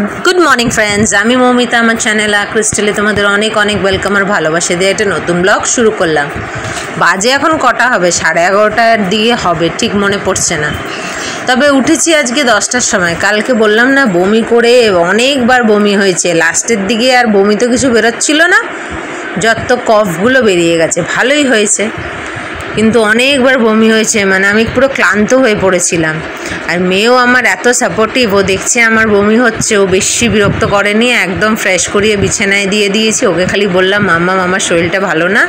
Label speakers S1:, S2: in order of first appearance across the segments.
S1: Good morning friends आमी मौमिता आमार channel क्रिस्टले तुम्हादेर अनेक अनेक वेलकाम और भालोबासा दिए एक नतून ब्लग शुरू करलाम। बाजे एखन कटा हबे 11:30 दिए हबे ठीक मने पड़छे ना। तबे उठेছি আজকে 10টার সময়। কালকে বললাম না বমি করে অনেকবার বমি হয়েছে, লাস্টের দিকে আর বমি তো কিছু বেরোচ্ছিল না, যত কফগুলো বেরিয়ে গেছে, ভালোই হয়েছে, কিন্তু অনেকবার বমি হয়েছে, মানে আমি পুরো ক্লান্ত হয়ে পড়েছিলাম। আর মেয়েও আমার এত সাপোর্টিভ, ও দেখছে আমার বমি হচ্ছে, ও বেশি বিরক্ত করেনি, একদম ফ্রেশ করিয়ে বিছানায় দিয়ে দিয়েছি। ওকে খালি বললাম মাম্মা আমার শরীরটা ভালো না,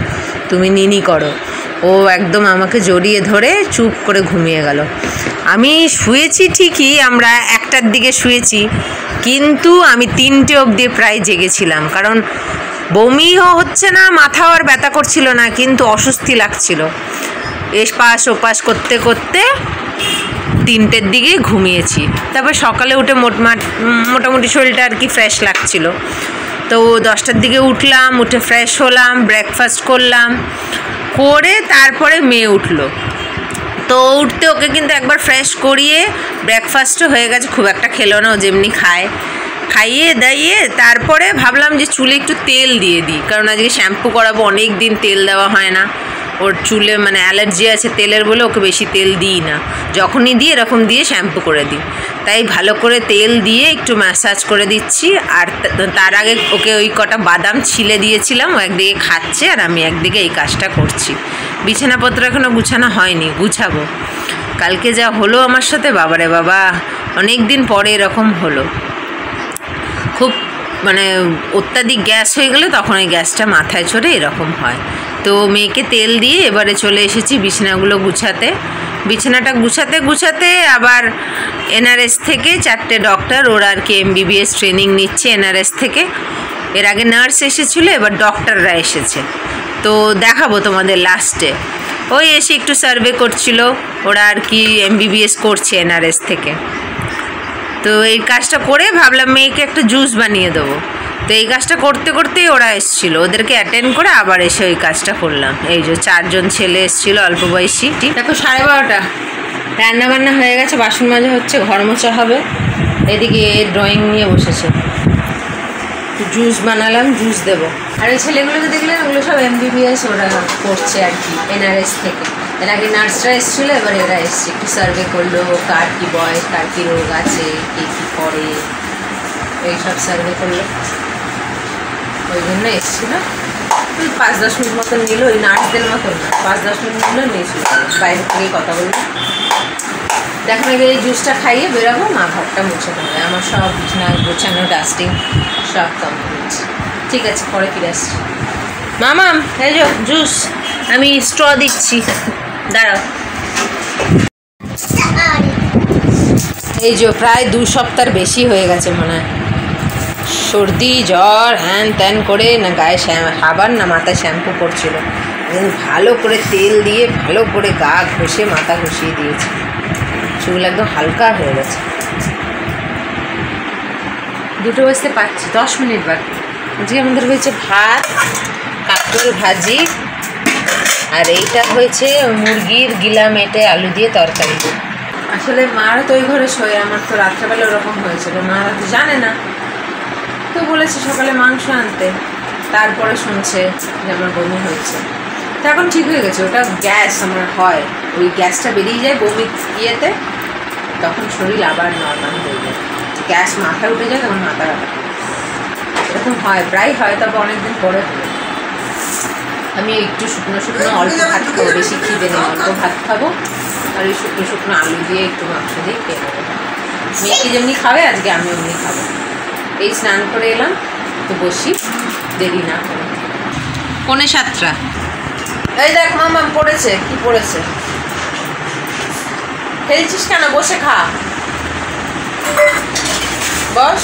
S1: তুমি নিনি করো। ও একদম আমাকে জড়িয়ে ধরে চুপ করে ঘুমিয়ে গেল। আমি শুয়েছি ঠিকই, আমরা 1টার দিকে শুয়েছি, কিন্তু আমি 3টে অবধি প্রায় জেগেছিলাম, কারণ বমিও হচ্ছে না, মাথাও আর ব্যথা করছিল না, কিন্তু অস্বস্তি লাগছিল। এপাশ ওপাশ করতে করতে 3টের দিকে ঘুমিয়েছি। তারপর সকালে উঠে মোটামুটি শরীরটা আর কি ফ্রেশ লাগছিল। তো 10টার দিকে উঠলাম, উঠে ফ্রেশ হলাম, ব্রেকফাস্ট করলাম, করে তারপরে মেয়ে উঠলো। তো উঠতে ওকে কিন্তু একবার ফ্রেশ করিয়ে ব্রেকফাস্টও হয়ে গেছে, খুব একটা খেলো না, ও যেমনি খায়, খাইয়ে দাইয়ে তারপরে ভাবলাম যে চুলে একটু তেল দিয়ে দিই, কারণ আজকে শ্যাম্পু করাবো, অনেক দিন তেল দেওয়া হয় না, ওর চুলে মানে অ্যালার্জি আছে তেলের বলে ওকে বেশি তেল দিই না, যখনই দিই এরকম দিয়ে শ্যাম্পু করে দিই। তাই ভালো করে তেল দিয়ে একটু ম্যাসাজ করে দিচ্ছি। আর তার আগে ওকে ওই কটা বাদাম ছিলে দিয়েছিলাম, ও একদিকে খাচ্ছে আর আমি একদিকে এই কাজটা করছি। বিছানাপত্র এখনও গুছানো হয়নি, গুছাবো। কালকে যা হলো আমার সাথে, বাবারে বাবা, অনেক দিন পরে এরকম হলো। খুব মানে অত্যাধিক গ্যাস হয়ে গেলে তখন ওই গ্যাসটা মাথায় চড়ে এরকম হয়। তো মেয়েকে তেল দিয়ে এবারে চলে এসেছি বিছানাগুলো গুছাতে। বিছানাটা গুছাতে গুছাতে আবার এনআরএস থেকে 4টে ডক্টর, ওরা আর কি MBBS ট্রেনিং নিচ্ছে এনআরএস থেকে। এর আগে নার্স এসেছিলো, এবার ডক্টররা এসেছে। তো দেখাবো তোমাদের লাস্টে। ওই এসে একটু সার্ভে করছিল, ওরা আর কি MBBS করছে এনআরএস থেকে। তো এই কাজটা করে ভাবলাম মেয়েকে একটা জুস বানিয়ে দেবো। তো এই কাজটা করতে করতেই ওরা এসেছিলো, ওদেরকে অ্যাটেন্ড করে আবার এসে ওই কাজটা করলাম। এই যে 4জন ছেলে এসেছিলো অল্প বয়সী। দেখো 12:30, রান্নাবান্না হয়ে গেছে, বাসন মাজা হচ্ছে, ঘর মোছা হবে। এদিকে ড্রয়িং নিয়ে বসেছে, জুস বানালাম, জুস দেবো। আর এই ছেলেগুলোকে দেখলেন, ওগুলো সব MBBS ওরা করছে আর কি এনআরএস থেকে। এর আগে নার্সরা এসেছিলো, এবার এরা এসছে, একটু সার্ভে করলো, কার কী বয়স, কার কী রোগ আছে, কে কী করে, এইসব সার্ভে করলো। ওই জন্য এসেছিলো। 5-10 মিনিট মতন নিল, ওই নার্সদের মতন না, 5-10 মিনিট মতো নিয়েছিল, বাইরে থেকেই কথা বললো। দেখো এই জুসটা খাইয়ে বেরোবো, মা ঘরটা মুছে দেবে, আমার সব বিছানা গোছানো, ডাস্টিং সব কমপ্লিট। ঠিক আছে, পরে ফিরে আসছি। মামাম এই যে জুস, আমি স্ট্র দিচ্ছি, দাঁড়াও। এই যে প্রায় 2 সপ্তাহ বেশি হয়ে গেছে মনে হয়, সর্দি জ্বর হ্যান ত্যান করে, না গায়ে সাবান না মাথায় শ্যাম্পু করছিল, ভালো করে তেল দিয়ে ভালো করে গা ঘষে মাথা ঘষিয়ে দিয়েছি, চুল একদম হালকা হয়ে গেছে। 2টো বাজতে পাচ্ছি, 10 মিনিট বাকি। আজকে আমাদের হয়েছে ভাত, কাঁকরোল ভাজি, আর এইটা হয়েছে মুরগির গিলা মেটে আলু দিয়ে তরকারি। আসলে মারা তো ওই ঘরে শোয়, আমার তো রাত্রেবেলা ওরকম হয়েছিল, মারা তো জানে না, তো বলেছে সকালে মাংস আনতে, তারপরে শুনছে যে আমার বমি হয়েছে। তো এখন ঠিক হয়ে গেছে, ওটা গ্যাস আমার হয়, ওই গ্যাসটা বেরিয়ে যায় বমি ইয়েতে, তখন শরীর আবার নর্মাল হয়ে যায়। গ্যাস মাথায় উঠে যায়, তখন মাথা ব্যথা এরকম হয়, প্রায় হয়, তবে অনেকদিন পরে হলো। আমি একটু শুকনো শুকনো অল্প ভাত খাবো, বেশি খিদে নেই, অল্প ভাত খাবো, আর ওই শুকনো শুকনো আলু দিয়ে একটু মাংস দিয়ে খেয়ে নেবো। মেয়েকে যেমনি খাবে আজকে আমি এমনি খাবো। এই স্নান করে এলাম, তো বসি, দেরি না করে। 6:45। এই দেখ মামাম পড়েছে, কি পড়েছে, খেলছিস কেন, বসে খা, বস।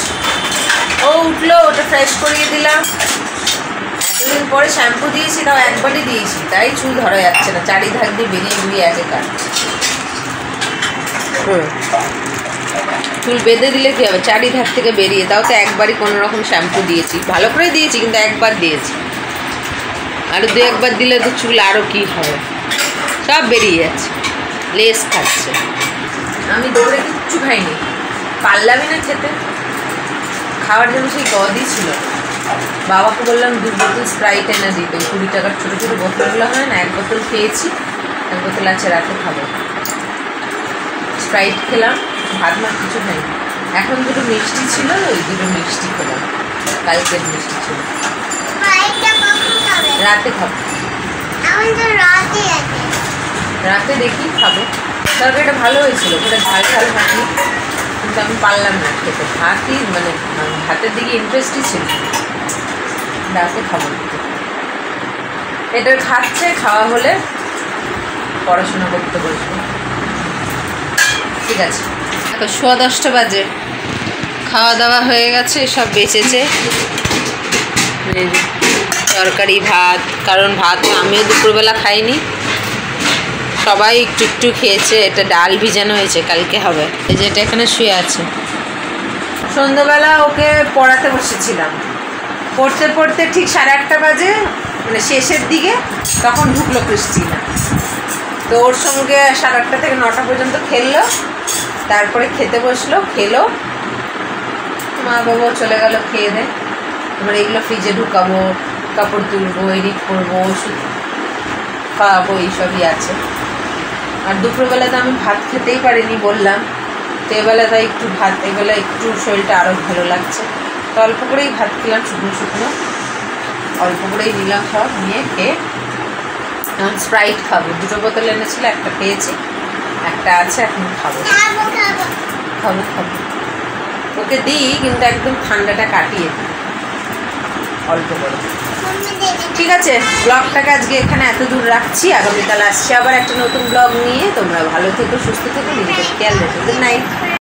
S1: ও উঠলো, ওটা ফ্রেশ করিয়ে দিলাম। এতদিন পরে শ্যাম্পু দিয়েছি, তাও একবারই দিয়েছি, তাই চুল ধরা যাচ্ছে না, চারিধার দিয়ে বেরিয়ে বেরিয়ে একেকার। চুল বেঁধে দিলে কী হবে, চারিধার থেকে বেরিয়ে, তাও তো একবারই কোনো রকম শ্যাম্পু দিয়েছি, ভালো করে দিয়েছি, কিন্তু একবার দিয়েছি, আরও 2-1বার দিলে তো চুল আরও কী হবে, সব বেরিয়ে যাচ্ছে, লেস খাচ্ছে। আমি দৌড়ে কিচ্ছু খাইনি, পারলামই না খেতে। খাওয়ার জন্য সেই গদি ছিল, বাবাকে বললাম 2 বোতল স্প্রাইট এনে দিতে, 20 টাকার ছোটো ছোটো বোতলগুলো হয় না, 1 বোতল খেয়েছি, 1 বোতল আছে রাতে খাবো। স্প্রাইট খেলাম, ভাত মাছ কিছু খাইনি। এখন 2 মিষ্টি ছিল, ওই 2 মিষ্টি খেলাম, কালকের মিষ্টি ছিল। রাতে খাবো, রাতে দেখি খাবো। তরকারিটা ভালো হয়েছিল, ওটা ঝাল ঝাল হয়নি, কিন্তু আমি পারলাম না খেতে। ভাতই মানে ভাতের দিকে ইন্টারেস্টই ছিল। রাতে খাবো, এটা খাচ্ছে, খাওয়া হলে পড়াশোনা করতে বসবো। ঠিক আছে, এখন 10:15 বাজে, খাওয়া দাওয়া হয়ে গেছে, সব বেঁচেছে তরকারি ভাত, কারণ ভাত আমিও দুপুরবেলা খাইনি, সবাই একটু একটু খেয়েছে। এটা ডাল ভিজানো হয়েছে, কালকে হবে। এই যে এটা এখানে শুয়ে আছে। সন্ধ্যাবেলা ওকে পড়াতে বসেছিলাম, পড়তে পড়তে ঠিক 1:30 বাজে, মানে শেষের দিকে, তখন ঢুকলো ক্রিস্টিনা। তো ওর সঙ্গে 8:30 থেকে 9টা পর্যন্ত খেললো, তারপরে খেতে বসলো, খেলো, মা বাবাও চলে গেল খেয়ে দেয়। এবার এগুলো ফ্রিজে ঢুকাবো, কাপড় তুলবো, এডিট করবো, ওষুধ খাওয়াবো, এইসবই আছে। আর দুপুরবেলাতে আমি ভাত খেতেই পারিনি বললাম, তো এবেলাতে একটু ভাত, এবেলা একটু শরীরটা আরও ভালো লাগছে, তো অল্প করেই ভাত খেলাম, শুকনো শুকনো অল্প করেই নিলাম, সব নিয়ে খেয়ে এখন স্প্রাইট খাবো। 2 বোতল এনেছিল, একটা খেয়েছি, একটা আছে, এখন খাবো খাবো খাবো। ওকে দিই, কিন্তু একদম ঠান্ডাটা কাটিয়ে দিই অল্প করে। ঠিক আছে, ব্লগটাকে আজকে এখানে এত দূর রাখছি, আগামীকাল আসছি আবার একটা নতুন ব্লগ নিয়ে। তোমরা ভালো থেকো, সুস্থ থেকো, নিজেদের খেয়াল রেখো। Good night.